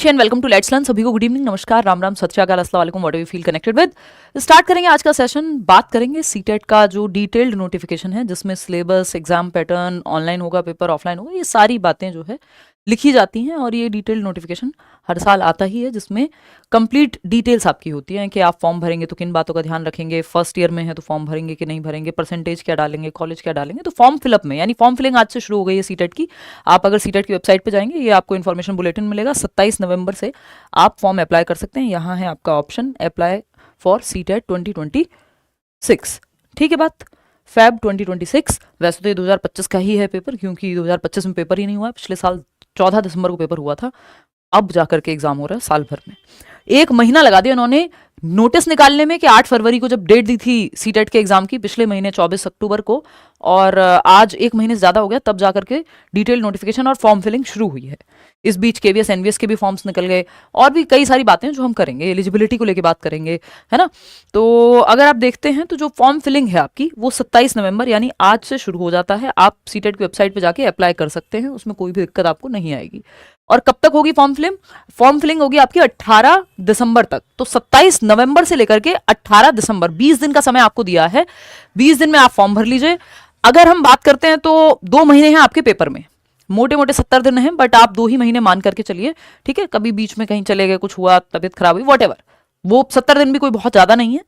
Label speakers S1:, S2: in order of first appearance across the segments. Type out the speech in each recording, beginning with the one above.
S1: अंशी and welcome to let's learn. सभी को गुड इवनिंग, नमस्कार, राम राम, सत श्री अकाल, अस्सलाम वालेकुम, what ever you feel connected with. Start करेंगे आज का सेशन। बात करेंगे सीटेट का जो डिटेल्ड नोटिफिकेशन है, जिसमें सिलेबस, एग्जाम पैटर्न, ऑनलाइन होगा पेपर, ऑफलाइन होगा, ये सारी बातें जो है लिखी जाती हैं। और ये डिटेल्ड नोटिफिकेशन हर साल आता ही है, जिसमें कंप्लीट डिटेल्स आपकी होती हैं कि आप फॉर्म भरेंगे तो किन बातों का ध्यान रखेंगे, फर्स्ट ईयर में है तो फॉर्म भरेंगे कि नहीं भरेंगे, परसेंटेज क्या डालेंगे, कॉलेज क्या डालेंगे। तो फॉर्म फिलअप में, यानी फॉर्म फिलिंग आज से शुरू हो गई है सीटेट की। आप अगर सीटेट की वेबसाइट पे जाएंगे, ये आपको इन्फॉर्मेशन बुलेटिन मिलेगा। 27 नवंबर से आप फॉर्म अप्लाई कर सकते हैं। यहाँ है आपका ऑप्शन अप्लाई फॉर सीटेट 2026। ठीक है बात। फैब 2026। वैसे तो ये 2025 का ही है पेपर, क्योंकि 2025 में पेपर ही नहीं हुआ है। पिछले साल 14 दिसंबर को पेपर हुआ था, अब जाकर के एग्जाम हो रहा है साल भर में। 1 महीना लगा दिया उन्होंने नोटिस निकालने में कि 8 फरवरी को जब डेट दी थी सीटेट के एग्जाम की, पिछले महीने 24 अक्टूबर को, और आज 1 महीने से ज़्यादा हो गया, तब जाकर के डिटेल नोटिफिकेशन और फॉर्म फिलिंग शुरू हुई है। इस बीच केवीएस एनवीएस के भी फॉर्म्स निकल गए, और भी कई सारी बातें जो हम करेंगे, एलिजिबिलिटी को लेकर बात करेंगे, है ना। तो अगर आप देखते हैं तो जो फॉर्म फिलिंग है आपकी, वो 27 नवंबर यानी आज से शुरू हो जाता है। आप सीटेट की वेबसाइट पर जाके अप्लाई कर सकते हैं, उसमें कोई भी दिक्कत आपको नहीं आएगी। और कब तक होगी फॉर्म फिलिंग? फॉर्म फिलिंग होगी आपकी 18 दिसंबर तक। तो 27 नवंबर से लेकर के 18 दिसंबर, 20 दिन का समय आपको दिया है। 20 दिन में आप फॉर्म भर लीजिए। अगर हम बात करते हैं तो 2 महीने हैं आपके पेपर में, मोटे मोटे 70 दिन हैं, बट आप 2 ही महीने मान करके चलिए। ठीक है, कभी बीच में कहीं चले गए, कुछ हुआ, तबीयत खराब हुई, वॉट एवर, वो 70 दिन भी कोई बहुत ज्यादा नहीं है।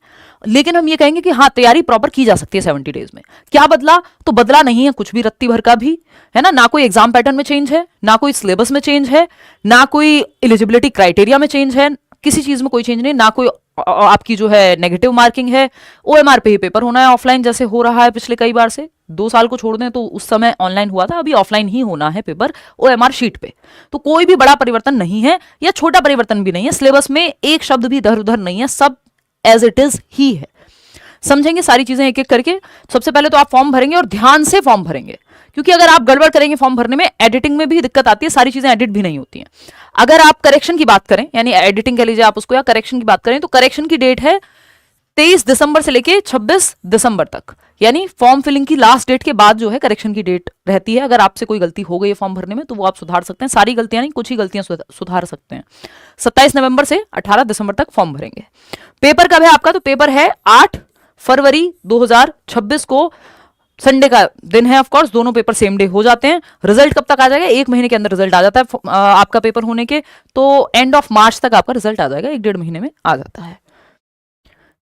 S1: लेकिन हम ये कहेंगे कि हाँ, तैयारी प्रॉपर की जा सकती है 70 डेज में। क्या बदला? तो बदला नहीं है कुछ भी, रत्ती भर का भी, है ना कोई एग्जाम पैटर्न में चेंज है, ना कोई सिलेबस में चेंज है, ना कोई एलिजिबिलिटी क्राइटेरिया में चेंज है, किसी चीज में कोई चेंज नहीं, ना कोई आपकी जो है नेगेटिव मार्किंग है। ओएमआर पे ही पेपर होना है, ऑफलाइन जैसे हो रहा है पिछले कई बार से। 2 साल को छोड़ दें तो उस समय ऑनलाइन हुआ था, अभी ऑफलाइन ही होना है पेपर ओएमआर शीट पे। तो कोई भी बड़ा परिवर्तन नहीं है, या छोटा परिवर्तन भी नहीं है। सिलेबस में एक शब्द भी इधर उधर नहीं है, सब एज इट इज ही है। समझेंगे सारी चीजें एक एक करके। सबसे पहले तो आप फॉर्म भरेंगे और ध्यान से फॉर्म भरेंगे, क्योंकि अगर आप गड़बड़ करेंगे फॉर्म भरने में, एडिटिंग में भी दिक्कत आती है, सारी चीजें एडिट भी नहीं होती हैं। अगर आप करेक्शन की बात करें, यानी एडिटिंग कह लीजिए आप उसको, या करेक्शन की बात करें, तो करेक्शन की डेट है 23 दिसंबर से लेके 26 दिसंबर तक। यानी फॉर्म फिलिंग की लास्ट डेट के बाद जो है करेक्शन की डेट रहती है। अगर आपसे कोई गलती हो गई है फॉर्म भरने में, तो वो आप सुधार सकते हैं। सारी गलतियां नहीं, कुछ ही गलतियां सुधार सकते हैं। 27 नवंबर से 18 दिसंबर तक फॉर्म भरेंगे। पेपर कब है आपका? तो पेपर है 8 फरवरी 2026 को, संडे का दिन है। ऑफ कोर्स दोनों पेपर सेम डे हो जाते हैं। रिजल्ट कब तक आ जाएगा? 1 महीने के अंदर रिजल्ट आ जाता है आपका पेपर होने के, तो एंड ऑफ मार्च तक आपका रिजल्ट आ जाएगा, 1-1.5 महीने में आ जाता है।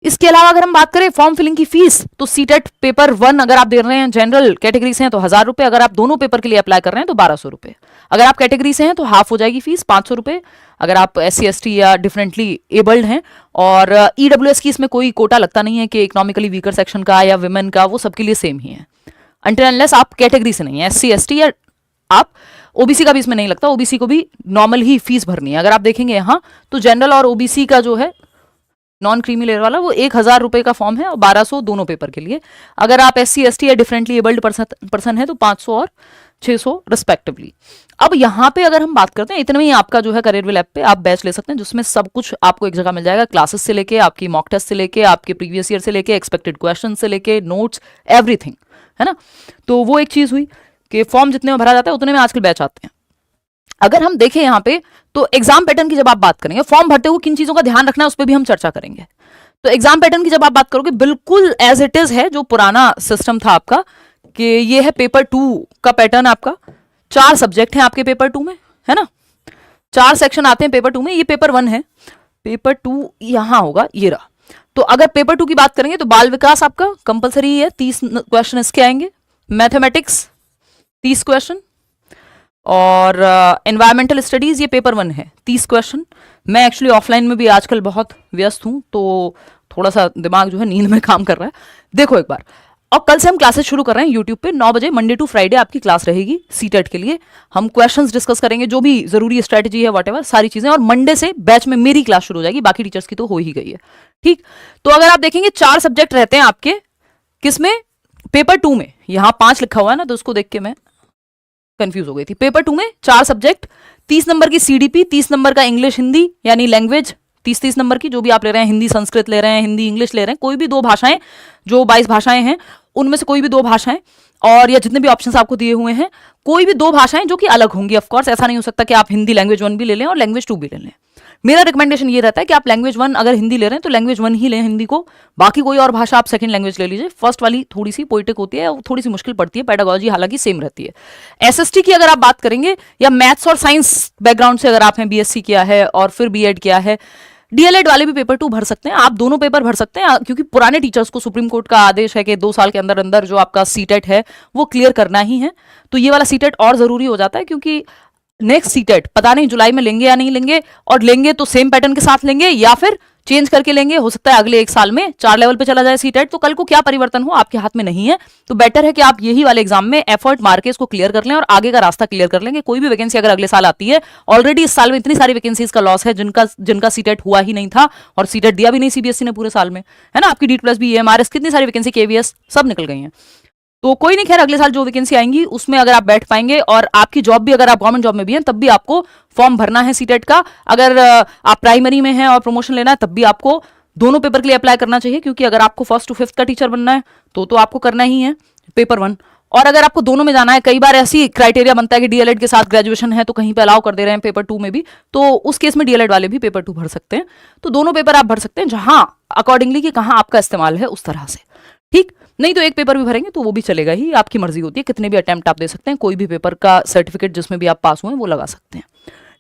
S1: इसके अलावा अगर हम बात करें फॉर्म फिलिंग की फीस, तो सीटेट पेपर 1 अगर आप दे रहे हैं, जनरल कैटेगरी से हैं तो 1000 रुपए। अगर आप दोनों पेपर के लिए अप्लाई कर रहे हैं तो 1200 रुपए। अगर आप कैटेगरी से हैं तो हाफ हो जाएगी फीस, 500 रुपए। अगर आप SC ST या डिफरेंटली एबल्ड हैं, और EWS की इसमें कोई कोटा लगता नहीं है कि इकोनॉमिकली वीकर सेक्शन का या विमेन का, वो सबके लिए सेम ही है, अनटिल अनलेस आप कैटेगरी से नहीं है, SC ST या आप OBC का भी इसमें नहीं लगता। OBC को भी नॉर्मल ही फीस भरनी है। अगर आप देखेंगे यहाँ तो जनरल और OBC का जो है नॉन क्रीमी लेयर वाला, वो 1000 रुपए का फॉर्म है, और 1200 दोनों पेपर के लिए। अगर आप SC ST या डिफरेंटली एबल्ड पर्सन है तो 500 और 600 रिस्पेक्टिवली। अब यहाँ पे अगर हम बात करते हैं, इतना ही आपका जो है करियरविल ऐप पे आप बैच ले सकते हैं, जिसमें सब कुछ आपको एक जगह मिल जाएगा। क्लासेस से लेके, आपकी मॉक टेस्ट से लेके, आपके प्रीवियस ईयर से लेके, एक्सपेक्टेड क्वेश्चन से लेके, नोट्स, एवरीथिंग, है ना। तो वो एक चीज हुई कि फॉर्म जितने में भरा जाता है उतने में आजकल बैच आते हैं। अगर हम देखें यहाँ पे, तो एग्जाम पैटर्न की जब आप बात करेंगे, फॉर्म भरते हुए किन चीजों का ध्यान रखना है उस पर भी हम चर्चा करेंगे। तो एग्जाम पैटर्न की जब आप बात करोगे, बिल्कुल एज इट इज है जो पुराना सिस्टम था आपका, कि ये है पेपर 2 का पैटर्न आपका। 4 सब्जेक्ट हैं आपके पेपर 2 में, है ना। 4 सेक्शन आते हैं पेपर 2 में। ये पेपर 1 है, पेपर 2 यहां होगा, ये रहा। तो अगर पेपर 2 की बात करेंगे तो बाल विकास आपका कंपलसरी है, 30 क्वेश्चन इसके आएंगे। मैथमेटिक्स 30 क्वेश्चन, और एनवायरमेंटल स्टडीज ये पेपर 1 है, 30 क्वेश्चन। मैं एक्चुअली ऑफलाइन में भी आजकल बहुत व्यस्त हूं, तो थोड़ा सा दिमाग जो है नींद में काम कर रहा है। देखो एक बार, और कल से हम क्लासेस शुरू कर रहे हैं यूट्यूब पे 9 बजे, मंडे टू फ्राइडे आपकी क्लास रहेगी सीटेट के लिए। हम क्वेश्चंस डिस्कस करेंगे, जो भी जरूरी स्ट्रेटेजी है, व्हाटएवर सारी चीजें। और मंडे से बैच में मेरी क्लास शुरू हो जाएगी, बाकी टीचर्स की तो हो ही गई है। ठीक, तो अगर आप देखेंगे 4 सब्जेक्ट रहते हैं आपके, किसमें? पेपर 2 में। यहाँ 5 लिखा हुआ है ना, तो उसको देख के मैं कंफ्यूज हो गई थी। पेपर 2 में 4 सब्जेक्ट, 30 नंबर की CDP, 30 नंबर का इंग्लिश हिंदी यानी लैंग्वेज, 30-30 नंबर की, जो भी आप ले रहे हैं, हिंदी संस्कृत ले रहे हैं, हिंदी इंग्लिश ले रहे हैं, कोई भी 2 भाषाएं, जो 22 भाषाएं हैं उनमें से कोई भी 2 भाषाएं। और या जितने भी ऑप्शंस आपको दिए हुए हैं, कोई भी 2 भाषाएं जो कि अलग होंगी। ऑफ कोर्स ऐसा नहीं हो सकता कि आप हिंदी लैंग्वेज 1 भी ले लें और लैंग्वेज 2 भी ले लें। मेरा रिकमेंडेशन ये रहता है कि आप लैंग्वेज 1 अगर हिंदी ले रहे हैं तो लैंग्वेज 1 ही लें हिंदी को, बाकी कोई और भाषा आप सेकंड लैंग्वेज ले लीजिए। फर्स्ट वाली थोड़ी सी पोइटिक होती है, थोड़ी सी मुश्किल पड़ती है, पेडागोजी हालांकि सेम रहती है। एसएसटी की अगर आप बात करेंगे या मैथ्स और साइंस बैकग्राउंड से अगर आपने बीएससी किया है और फिर बीएड किया है, डीएलएड वाले भी पेपर 2 भर सकते हैं, आप दोनों पेपर भर सकते हैं, क्योंकि पुराने टीचर्स को सुप्रीम कोर्ट का आदेश है कि 2 साल के अंदर अंदर जो आपका सीटेट है वो क्लियर करना ही है। तो ये वाला सीटेट और जरूरी हो जाता है, क्योंकि नेक्स्ट सीटेट पता नहीं जुलाई में लेंगे या नहीं लेंगे, और लेंगे तो सेम पैटर्न के साथ लेंगे या फिर चेंज करके लेंगे। हो सकता है अगले 1 साल में 4 लेवल पे चला जाए सीटेट, तो कल को क्या परिवर्तन हो आपके हाथ में नहीं है। तो बेटर है कि आप यही वाले एग्जाम में एफर्ट मार के इसको क्लियर कर लें और आगे का रास्ता क्लियर कर लेंगे। कोई भी वैकेंसी अगर अगले साल आती है, ऑलरेडी इस साल में इतनी सारी वैकेंसीज का लॉस है जिनका सीटेट हुआ ही नहीं था और सीटेट दिया भी नहीं सीबीएसई ने पूरे साल में, है ना। आपकी डीट प्लस भी, ईएमआरएस, कितनी सारी वैकेंसी, केवीएस सब निकल गई हैं। तो कोई नहीं, खैर अगले साल जो वैकेंसी आएंगी उसमें अगर आप बैठ पाएंगे, और आपकी जॉब भी, अगर आप गवर्नमेंट जॉब में भी हैं तब भी आपको फॉर्म भरना है सीटेट का। अगर आप प्राइमरी में हैं और प्रमोशन लेना है तब भी आपको दोनों पेपर के लिए अप्लाई करना चाहिए, क्योंकि अगर आपको 1st to 5th का टीचर बनना है तो आपको करना ही है पेपर 1। और अगर आपको दोनों में जाना है, कई बार ऐसी क्राइटेरिया बनता है कि डीएलएड के साथ ग्रेजुएशन है तो कहीं पे अलाउ कर दे रहे हैं पेपर 2 में भी, तो उस केस में डीएलएड वाले भी पेपर 2 भर सकते हैं। तो दोनों पेपर आप भर सकते हैं, जहां अकॉर्डिंगली कि कहाँ आपका इस्तेमाल है उस तरह से, ठीक। नहीं तो एक पेपर भी भरेंगे तो वो भी चलेगा ही, आपकी मर्जी होती है, कितने भी अटेम्प्ट आप दे सकते हैं, कोई भी पेपर का सर्टिफिकेट जिसमें भी आप पास हुए हैं वो लगा सकते हैं।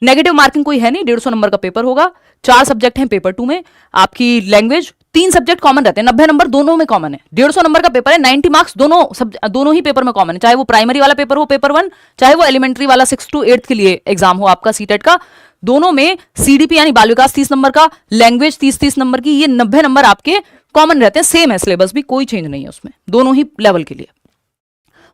S1: नेगेटिव मार्किंग कोई है नहीं, 150 नंबर का पेपर होगा। 4 सब्जेक्ट हैं पेपर 2 में। आपकी लैंग्वेज, 3 सब्जेक्ट कॉमन रहते हैं, 90 नंबर दोनों में कॉमन है। 150 नंबर का पेपर है, 90 मार्क्स दोनों ही पेपर में कॉमन है, चाहे वो प्राइमरी वाला पेपर हो पेपर 1, चाहे वो एलिमेंट्री वाला 6 to 8 के लिए एग्जाम हो आपका सीटेट का। दोनों में सीडीपी यानी बाल विकास 30 नंबर का, लैंग्वेज 30 नंबर की, ये 90 नंबर आपके कॉमन रहते हैं। सेम है सिलेबस भी, कोई चेंज नहीं है उसमें, दोनों ही लेवल के लिए।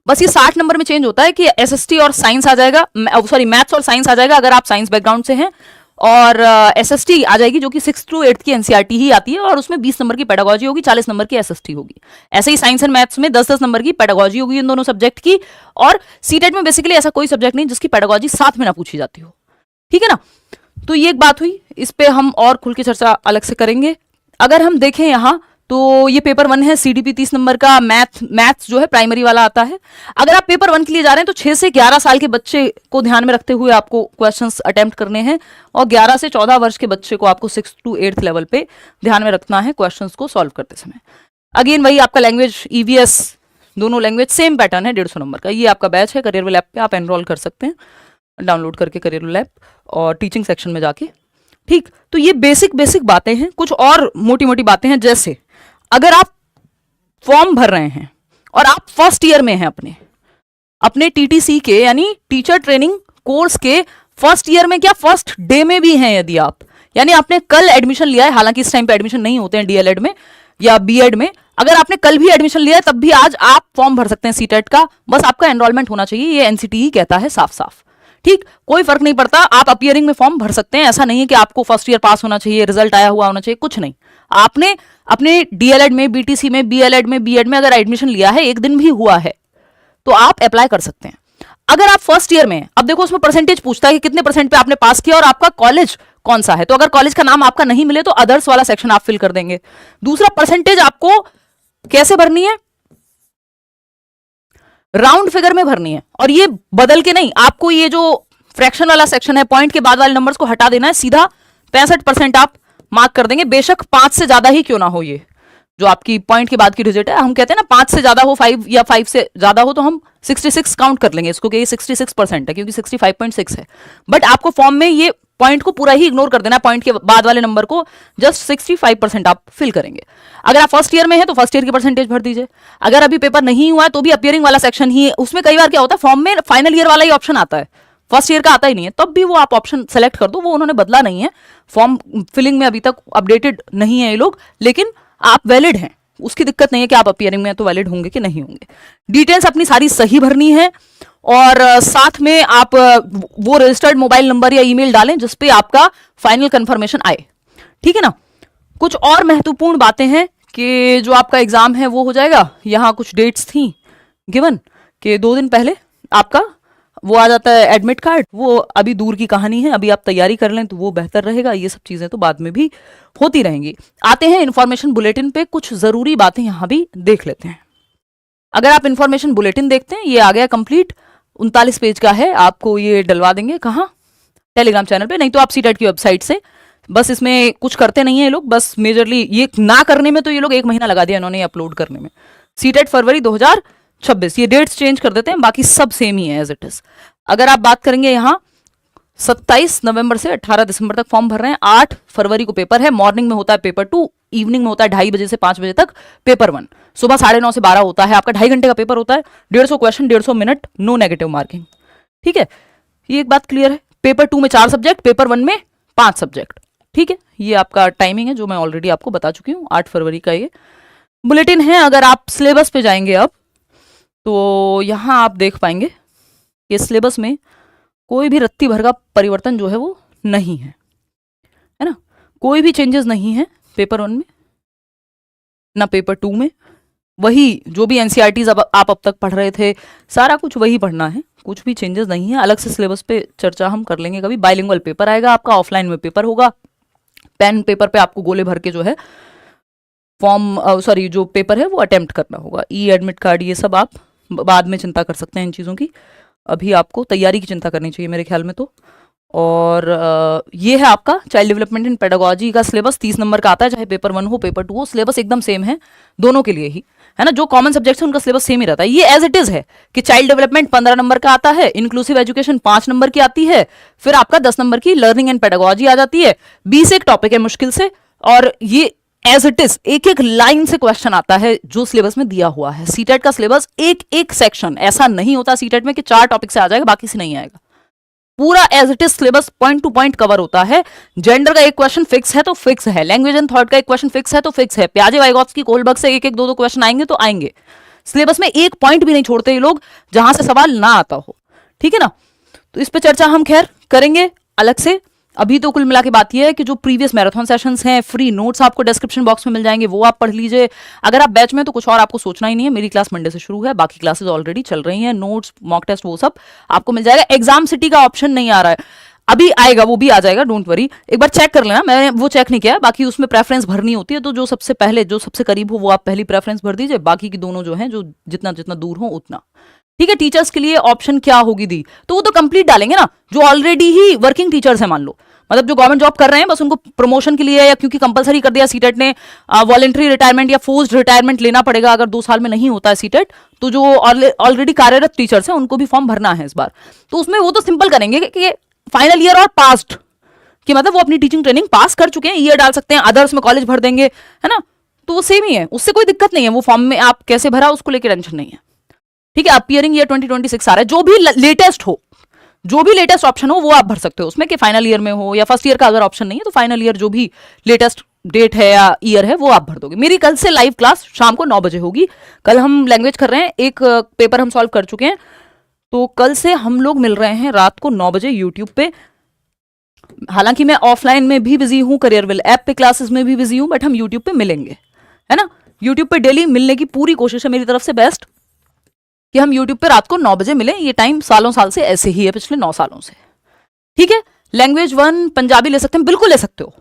S1: बस ये 60 नंबर में चेंज होता है कि एसएसटी और साइंस आ जाएगा, सॉरी मैथ्स और साइंस आ जाएगा अगर आप साइंस बैकग्राउंड से हैं, और एसएसटी आ जाएगी जो कि 6 to 8 की एनसीईआरटी ही आती है, और उसमें 20 नंबर की पेडागोजी होगी, 40 नंबर की एसएसटी होगी। ऐसे ही साइंस एंड मैथ्स में 10-10 नंबर की पेडागोजी होगी इन दोनों सब्जेक्ट की। और सीटेट में बेसिकली ऐसा कोई सब्जेक्ट नहीं जिसकी पेडागोजी साथ में ना पूछी जाती हो, ठीक है ना। तो ये एक बात हुई, इस पे हम और खुल के चर्चा अलग से करेंगे। अगर हम देखें यहाँ तो ये पेपर 1 है, सीडीपी 30 नंबर का, मैथ्स जो है प्राइमरी वाला आता है। अगर आप पेपर 1 के लिए जा रहे हैं तो 6 से 11 साल के बच्चे को ध्यान में रखते हुए आपको क्वेश्चंस अटेम्प्ट करने हैं, और 11 से 14 वर्ष के बच्चे को आपको 6 to 8 लेवल पे ध्यान में रखना है क्वेश्चंस को सॉल्व करते समय। अगेन वही आपका लैंग्वेज, ईवीएस, दोनों लैंग्वेज सेम पैटर्न है, 150 नंबर का। ये आपका बैच है करियर लैब पे, आप एनरोल कर सकते हैं डाउनलोड करके करियर लैब और टीचिंग सेक्शन में जाके, ठीक। तो ये बेसिक बातें हैं। कुछ और मोटी मोटी बातें हैं, जैसे अगर आप फॉर्म भर रहे हैं और आप फर्स्ट ईयर में हैं अपने टीटीसी के यानी टीचर ट्रेनिंग कोर्स के फर्स्ट ईयर में, क्या फर्स्ट डे में भी हैं यदि आप, यानी आपने कल एडमिशन लिया है, हालांकि इस टाइम पे एडमिशन नहीं होते हैं डीएलएड में या बीएड में, अगर आपने कल भी एडमिशन लिया है तब भी आज आप फॉर्म भर सकते हैं सीटेट का। बस आपका एनरोलमेंट होना चाहिए, ये एनसीटी ही कहता है साफ साफ, ठीक। कोई फर्क नहीं पड़ता, आप अपीयरिंग में फॉर्म भर सकते हैं। ऐसा नहीं है कि आपको फर्स्ट ईयर पास होना चाहिए, रिजल्ट आया हुआ होना चाहिए, कुछ नहीं। आपने अपने डीएलएड में, बीटीसी में, बीएलएड में, बीएड में अगर एडमिशन लिया है, एक दिन भी हुआ है, तो आप अप्लाई कर सकते हैं। अगर आप फर्स्ट ईयर में, अब देखो उसमें परसेंटेज पूछता है कि कितने परसेंट पे आपने पास किया और आपका कॉलेज कौन सा है। तो अगर कॉलेज का नाम आपका नहीं मिले तो अदर्स वाला सेक्शन आप फिल कर देंगे। दूसरा, परसेंटेज आपको कैसे भरनी है, राउंड फिगर में भरनी है, और ये बदल के नहीं। आपको ये जो फ्रैक्शन वाला सेक्शन है, पॉइंट के बाद वाले नंबर्स को हटा देना है, सीधा 65% आप मार्क कर देंगे, बेशक 5 से ज्यादा ही क्यों ना हो। ये जो आपकी पॉइंट के बाद की डिजिट है, हम कहते हैं ना 5 से ज्यादा हो, 5 या 5 से ज्यादा हो तो हम 66 काउंट कर लेंगे इसको कि ये 66% है, क्योंकि 65.6 है। बट आपको फॉर्म में ये पॉइंट को पूरा ही इग्नोर कर देना है, पॉइंट के बाद वाले नंबर को जस्ट 65% आप फिल करेंगे। अगर आप फर्स्ट ईयर में है तो फर्स्ट ईयर की परसेंटेज भर दीजिए। अगर अभी पेपर नहीं हुआ है तो भी अपीयरिंग वाला सेक्शन ही है, उसमें कई बार क्या होता है फॉर्म में फाइनल ईयर वाला ही ऑप्शन आता है, फर्स्ट ईयर का आता ही नहीं है, तब भी वो आप ऑप्शन सेलेक्ट कर दो, वो उन्होंने बदला नहीं है। फॉर्म फिलिंग में अभी तक अपडेटेड नहीं है ये लोग, लेकिन आप वैलिड हैं, उसकी दिक्कत नहीं है कि आप अपीयरिंग में तो वैलिड होंगे कि नहीं होंगे। डिटेल्स अपनी सारी सही भरनी है, और साथ में आप वो रजिस्टर्ड मोबाइल नंबर या ईमेल डालें जिस पे आपका फाइनल कंफर्मेशन आए, ठीक है ना। कुछ और महत्वपूर्ण बातें हैं कि जो आपका एग्जाम है वो हो जाएगा, यहाँ कुछ डेट्स थी गिवन कि 2 दिन पहले आपका वो आ जाता है एडमिट कार्ड, वो अभी दूर की कहानी है, अभी आप तैयारी कर लें तो वो बेहतर रहेगा। ये सब चीजें तो बाद में भी होती रहेंगी। आते हैं इंफॉर्मेशन बुलेटिन पे, कुछ जरूरी बातें यहां भी देख लेते हैं। अगर आप इंफॉर्मेशन बुलेटिन देखते हैं, ये आ गया कंप्लीट, 39 पेज का है, आपको ये डलवा देंगे कहाँ, टेलीग्राम चैनल पे, नहीं तो आप सीटेट की वेबसाइट से। बस इसमें कुछ करते नहीं है ये लोग, बस मेजरली ये ना करने में तो ये लोग 1 महीना लगा दिया इन्होंने अपलोड करने में। सीटेट फरवरी 2026, ये डेट्स चेंज कर देते हैं, बाकी सब सेम ही है एज इट इज। अगर आप बात करेंगे यहाँ 27 नवंबर से 18 दिसंबर तक फॉर्म भर रहे हैं, 8 फरवरी को पेपर है, मॉर्निंग में होता है पेपर 2, इवनिंग में होता है 2:30 बजे से 5 बजे तक पेपर 1, सुबह 9:30 से 12 होता है, आपका 2.5 घंटे का पेपर होता है, 150 question, 150 minute, no negative marking. ठीक है, ये एक बात क्लियर है। पेपर 2 में 4 सब्जेक्ट, पेपर 1 में 5 सब्जेक्ट। ठीक है, ये आपका टाइमिंग है जो मैं ऑलरेडी आपको बता चुकी हूँ, 8 फरवरी का ये बुलेटिन है। अगर आप सिलेबस पे जाएंगे अब, तो यहाँ आप देख पाएंगे कि सिलेबस में कोई भी रत्ती भर का परिवर्तन जो है वो नहीं है ना, कोई भी चेंजेस नहीं है पेपर 1 में ना पेपर 2 में। वही जो भी एनसीईआरटीज आप अब तक पढ़ रहे थे, सारा कुछ वही पढ़ना है, कुछ भी चेंजेस नहीं है। अलग से सिलेबस पे चर्चा हम कर लेंगे कभी। बाइलिंगुअल पेपर आएगा आपका, ऑफलाइन में पेपर होगा, पेन पेपर पे आपको गोले भर के जो है फॉर्म जो पेपर है वो अटेम्प्ट करना होगा। ई एडमिट कार्ड ये सब आप बाद में चिंता कर सकते हैं इन चीज़ों की, अभी आपको तैयारी की चिंता करनी चाहिए मेरे ख्याल में तो। और ये है आपका चाइल्ड डेवलपमेंट इन पेडागोजी का सिलेबस, 30 नंबर का आता है, चाहे पेपर 1 हो पेपर 2 हो, सिलेबस एकदम सेम है दोनों के लिए ही, है ना। जो कॉमन सब्जेक्ट्स है उनका सिलेबस सेम ही रहता है। ये एज इट इज है कि चाइल्ड डेवलपमेंट 15 नंबर का आता है, इंक्लूसिव एजुकेशन 5 नंबर की आती है, फिर आपका 10 नंबर की लर्निंग एंड पेडागोजी आ जाती है, 20 एक टॉपिक है मुश्किल से, और ये एज इट इज एक एक लाइन से क्वेश्चन आता है जो सिलेबस में दिया हुआ है। सीटेट का सिलेबस एक एक सेक्शन, ऐसा नहीं होता सीटेट में कि 4 टॉपिक से आ जाएगा बाकी से नहीं आएगा, पूरा as it is syllabus point to point cover होता है। जेंडर का एक क्वेश्चन फिक्स है तो फिक्स है, लैंग्वेज एंड थॉट का एक क्वेश्चन फिक्स है तो फिक्स है, प्याजे वाइगॉत्स्की कोलबर्ग से एक एक दो क्वेश्चन आएंगे तो आएंगे। सिलेबस में एक पॉइंट भी नहीं छोड़ते ये लोग जहां से सवाल ना आता हो, ठीक है ना। तो इस पे चर्चा हम खैर करेंगे अलग से। अभी तो कुल मिला के बात यह है कि जो प्रीवियस मैराथन सेशंस हैं, फ्री नोट्स आपको डिस्क्रिप्शन बॉक्स में मिल जाएंगे, वो आप पढ़ लीजिए। अगर आप बैच में तो कुछ और आपको सोचना ही नहीं है, मेरी क्लास मंडे से शुरू है, बाकी क्लासेस ऑलरेडी चल रही हैं, नोट्स मॉक टेस्ट वो सब आपको मिल जाएगा। एग्जाम सिटी का ऑप्शन नहीं आ रहा है, अभी आएगा, वो भी आ जाएगा, डोंट वरी। एक बार चेक कर लेना, मैंने वो चेक नहीं किया, बाकी उसमें प्रेफरेंस भरनी होती है, तो जो सबसे पहले जो सबसे करीब हो वो आप पहली प्रेफरेंस भर दीजिए, बाकी की दोनों जो है जो जितना जितना दूर हो उतना। ठीक है, टीचर्स के लिए ऑप्शन क्या होगी दी, तो वो तो कंप्लीट डालेंगे ना, जो ऑलरेडी ही वर्किंग टीचर्स है, मान लो मतलब जो गवर्नमेंट जॉब कर रहे हैं, बस उनको प्रमोशन के लिए या क्योंकि कंपलसरी कर दिया सीटेट ने, वॉलंटरी रिटायरमेंट या फोर्स्ड रिटायरमेंट लेना पड़ेगा अगर 2 साल में नहीं होता है सीटेट, तो जो ऑलरेडी कार्यरत टीचर्स हैं उनको भी फॉर्म भरना है इस बार। तो उसमें वो तो सिंपल करेंगे कि फाइनल ईयर और पास्ट, कि मतलब वो अपनी टीचिंग ट्रेनिंग पास कर चुके हैं, ईयर डाल सकते हैं, अदर्स में कॉलेज भर देंगे, है ना। तो वो सेम ही है, उससे कोई दिक्कत नहीं है, वो फॉर्म में आप कैसे भरा उसको लेकर टेंशन नहीं है। ठीक है, अपीयरिंग ईयर 2026 आ रहा है, जो भी लेटेस्ट हो, जो भी लेटेस्ट ऑप्शन हो वो आप भर सकते हो उसमें, कि फाइनल ईयर में हो या फर्स्ट ईयर का अगर ऑप्शन नहीं है तो फाइनल ईयर जो भी लेटेस्ट डेट है या ईयर है वो आप भर दोगे। मेरी कल से लाइव क्लास शाम को 9 बजे होगी। कल हम लैंग्वेज कर रहे हैं, एक पेपर हम सॉल्व कर चुके हैं, तो कल से हम लोग मिल रहे हैं रात को 9 बजे यूट्यूब पे। हालांकि मैं ऑफलाइन में भी बिजी हूँ, करियरविल ऐप पे क्लासेस में भी बिजी हूँ, बट हम यूट्यूब पे मिलेंगे, है ना। यूट्यूब पे डेली मिलने की पूरी कोशिश है मेरी तरफ से, बेस्ट कि हम यूट्यूब पे रात को 9 बजे मिले। ये टाइम सालों साल से ऐसे ही है, पिछले 9 सालों से। ठीक है, लैंग्वेज 1 पंजाबी ले सकते हैं, बिल्कुल ले सकते हो।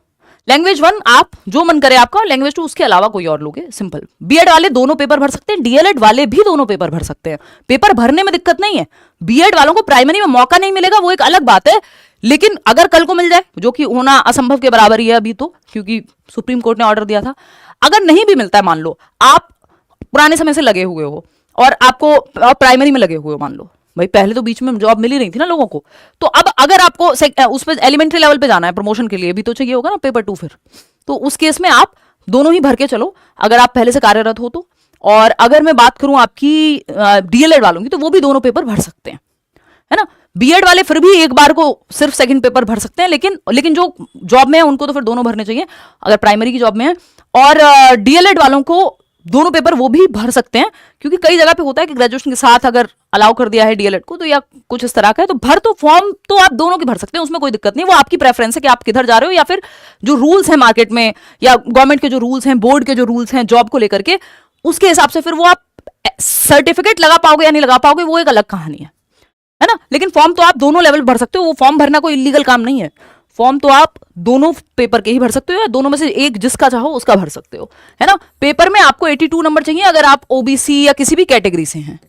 S1: लैंग्वेज 1 आप जो मन करे आपका, लैंग्वेज 2 उसके अलावा कोई और लोगे, सिंपल। बीएड वाले दोनों पेपर भर सकते हैं, डीएलएड वाले भी दोनों पेपर भर सकते हैं, पेपर भरने में दिक्कत नहीं है। बीएड वालों को प्राइमरी में मौका नहीं मिलेगा वो एक अलग बात है, लेकिन अगर कल को मिल जाए, जो कि होना असंभव के बराबर ही है अभी तो, क्योंकि सुप्रीम कोर्ट ने ऑर्डर दिया था, अगर नहीं भी मिलता है, मान लो आप पुराने समय से लगे हुए हो और आपको प्राइमरी में लगे हुए हो, मान लो भाई पहले तो बीच में जॉब मिल ही रही थी ना लोगों को, तो अब अगर आपको उसमें एलिमेंट्री लेवल पे जाना है प्रमोशन के लिए भी तो चाहिए होगा ना पेपर 2, फिर तो उस केस में आप दोनों ही भर के चलो, अगर आप पहले से कार्यरत हो तो। और अगर मैं बात करूं आपकी डीएलएड वालों की, तो वो भी दोनों पेपर भर सकते हैं, है ना। बीएड वाले फिर भी एक बार को सिर्फ सेकंड पेपर भर सकते हैं, लेकिन जो जॉब में है उनको तो फिर दोनों भरने चाहिए अगर प्राइमरी की जॉब में है। और डीएलएड वालों को दोनों पेपर वो भी भर सकते हैं, क्योंकि कई जगह पे होता है कि ग्रेजुएशन के साथ अगर अलाउ कर दिया है डीएलएड को, तो या कुछ इस तरह का है, तो भर तो फॉर्म तो आप दोनों के भर सकते हैं, उसमें कोई दिक्कत नहीं। वो आपकी प्रेफरेंस है कि आप किधर जा रहे हो, या फिर जो रूल्स हैं मार्केट में या गवर्नमेंट के जो रूल्स हैं, बोर्ड के जो रूल्स हैं जॉब को लेकर के, उसके हिसाब से फिर वो आप सर्टिफिकेट लगा पाओगे या नहीं लगा पाओगे वो एक अलग कहानी है ना। लेकिन फॉर्म तो आप दोनों लेवल भर सकते हो, वो फॉर्म भरना कोई इलीगल काम नहीं है। फॉर्म तो आप दोनों पेपर के ही भर सकते हो, या दोनों में से एक जिसका चाहो उसका भर सकते हो, है ना। पेपर में आपको 82 नंबर चाहिए अगर आप ओबीसी या किसी भी कैटेगरी से हैं,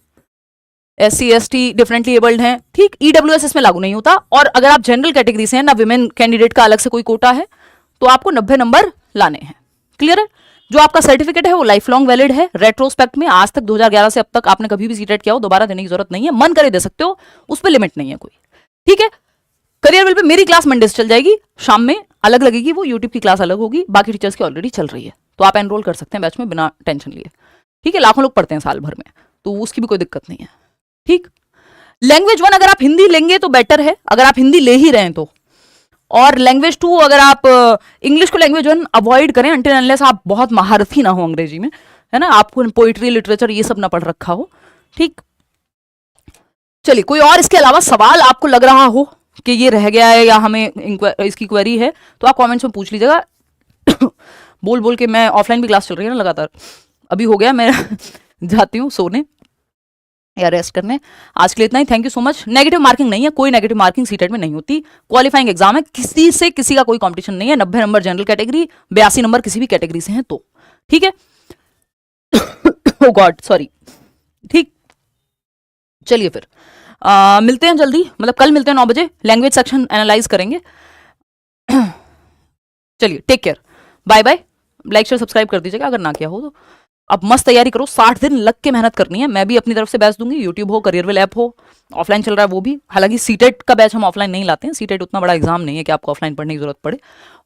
S1: SC ST डिफरेंटली एबल्ड हैं, ठीक। EWS इसमें लागू नहीं होता। और अगर आप जनरल कैटेगरी से हैं ना, विमेन कैंडिडेट का अलग से कोई कोटा है, तो आपको 90 नंबर लाने हैं। क्लियर है। जो आपका सर्टिफिकेट है वो लाइफ लॉन्ग वैलिड है। रेट्रोस्पेक्ट में आज तक 2011 से अब तक आपने कभी भी सीटेट किया हो, दोबारा देने की जरूरत नहीं है, मन करे दे सकते हो, उस पर लिमिट नहीं है कोई, ठीक है। करियरविल पे मेरी क्लास मंडे से चल जाएगी, शाम में अलग लगेगी, वो यूट्यूब की क्लास अलग होगी, बाकी टीचर्स की ऑलरेडी चल रही है, तो आप एनरोल कर सकते हैं बैच में बिना टेंशन लिए, ठीक है। लाखों लोग पढ़ते हैं साल भर में, तो उसकी भी कोई दिक्कत नहीं है, ठीक। लैंग्वेज 1 अगर आप हिंदी लेंगे तो बेटर है, अगर आप हिंदी ले ही रहे हैं तो। और लैंग्वेज 2 अगर आप इंग्लिश को लैंग्वेज 1 अवॉइड करें अनटिल अनलेस आप बहुत महारथी ना हो अंग्रेजी में, है ना, आपको पोइट्री लिटरेचर ये सब ना पढ़ रखा हो, ठीक। चलिए, कोई और इसके अलावा सवाल आपको लग रहा हो कि ये रह गया है या हमें इसकी क्वेरी है, तो आप कमेंट्स में पूछ लीजिएगा। बोल बोल के मैं, ऑफलाइन भी क्लास चल रही है ना लगातार, अभी हो गया, मैं जाती हूँ सोने या रेस्ट करने। आज के लिए इतना ही, thank you so much. Negative marking नहीं है, कोई नेगेटिव मार्किंग सीटेट में नहीं होती, क्वालिफाइंग एग्जाम है, किसी से किसी का कोई कंपटीशन नहीं है। 90 नंबर जनरल कैटेगरी, 82 नंबर किसी भी कैटेगरी से हैं तो, ठीक है। ओ गॉड सॉरी, ठीक। चलिए फिर मिलते हैं जल्दी, मतलब कल मिलते हैं 9 बजे, लैंग्वेज सेक्शन एनालाइज करेंगे। चलिए, take care, bye bye. Like share subscribe कर दीजिएगा अगर ना किया हो तो। अब मस्त तैयारी करो, 60 दिन लग के मेहनत करनी है। मैं भी अपनी तरफ से बैच दूंगी, यूट्यूब हो, करियरविल ऐप हो, ऑफलाइन चल रहा है वो भी। हालांकि सीटेट का बैच हम ऑफलाइन नहीं लाते हैं, सीटेट उतना बड़ा एग्जाम नहीं है कि आपको ऑफलाइन पढ़ने की जरूरत पड़े।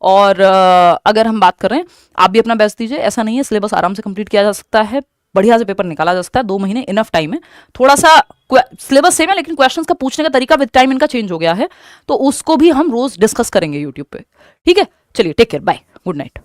S1: और अगर हम बात कर रहे हैं, आप भी अपना बैच दीजिए, ऐसा नहीं है, सिलेबस आराम से कंप्लीट किया जा सकता है, बढ़िया से पेपर निकाला जा सकता है, 2 महीने इनफ टाइम है। थोड़ा सा सिलेबस सेम है लेकिन क्वेश्चंस का पूछने का तरीका विद टाइम इनका चेंज हो गया है, तो उसको भी हम रोज डिस्कस करेंगे यूट्यूब पे, ठीक है। चलिए, take care, bye, good night.